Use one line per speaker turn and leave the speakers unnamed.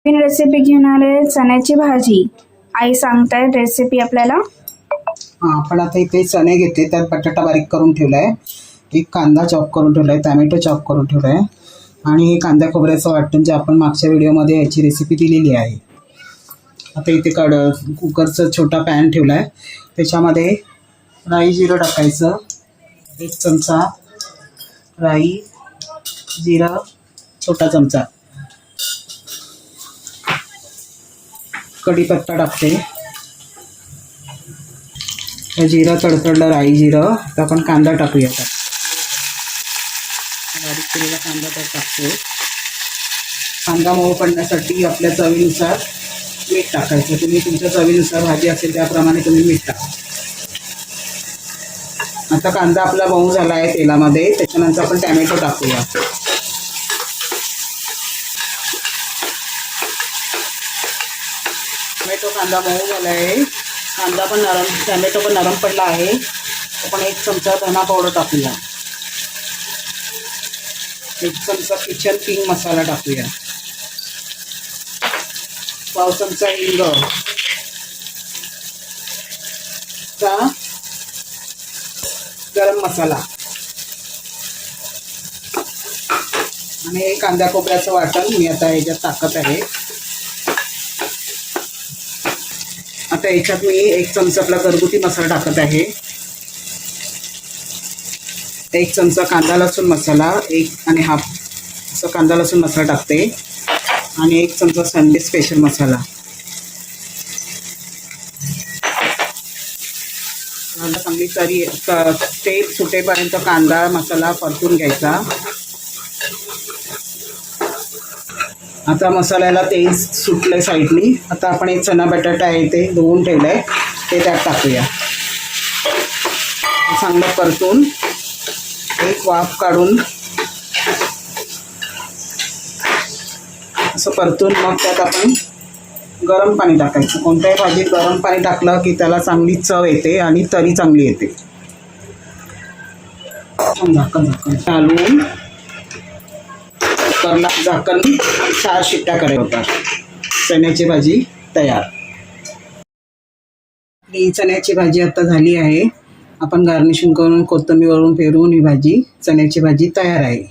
नवीन recipe घेऊन आले चण्याची भाजी। आई सांगतायत रेसिपी आपल्याला।
आपण आता इथे चणे घेते, त्यात बटाटा बारीक करून ठेवलाय, एक कांदा चॉप करून ठेवलाय, टोमॅटो चॉप करून ठेवलाय आणि हे कांदा खोबऱ्याचं वाटण जे आपण मागच्या व्हिडिओमध्ये याची रेसिपी दिलेली आहे। आता इथे कुकरचा छोटा पॅन ठेवलाय, त्याच्यामध्ये राई जिरं टाकायचं, 1 चमचा राई जिरं, छोटा चमचा कढीपत्ता टाकते। जिरं तडतडलं, राई जिरं, तर आपण कांदा टाकूया। बारीक केलेला कांदा त्यात टाकतो। कांदा मऊ पडण्यासाठी आपल्या चवीनुसार मीठ टाकायचं। तुम्ही तुमच्या चवीनुसार भाजी असेल त्याप्रमाणे तुम्ही मीठ टाका। आता कांदा आपला मऊ झाला आहे तेलामध्ये, त्याच्यानंतर आपण टोमॅटो टाकूया। टोमॅटो कांदा मऊ झाला आहे, कांदा पण नरम, टोमॅटो पण नरम पडला आहे। आपण 1 चमचा धना पावडर टाकूया, 1 चमचा किचन किंग मसाला टाकूया, पाव चमचा हिंग, गरम मसाला आणि कांदा खोबऱ्याचं वाटण मी आता ह्याच्यात टाकत आहे। आता याच्यात मी 1 चमचा आपला घरगुती मसाला टाकत आहे, 1 चमचा कांदा लसूण मसाला, 1.5 असं कांदा लसूण मसाला टाकते आणि 1 चमचा संडे स्पेशल मसाला। चांगली तेल सुटेपर्यंत कांदा मसाला परतून घ्यायचा। आता मसाल्याला तेल सुटलंय साईडनी। आता आपण एक चना बटाटा आहे ते धुवून ठेवलंय, ते त्यात टाकूया। चांगलं परतून एक वाफ काढून असं परतून मग त्यात आपण गरम पाणी टाकायचं। कोणत्याही भाजीत गरम पाणी टाकलं की त्याला चांगली चव येते आणि तरी चांगली येते। झाकण घालून कुकरला झाकण 4 शिट्ट्या करायच्या होतात। चण्याची भाजी तयार। ही चण्याची भाजी आता झाली आहे। आपण गार्निशिंग करून कोथिंबीर वरून पेरून ही भाजी चण्याची भाजी तयार आहे।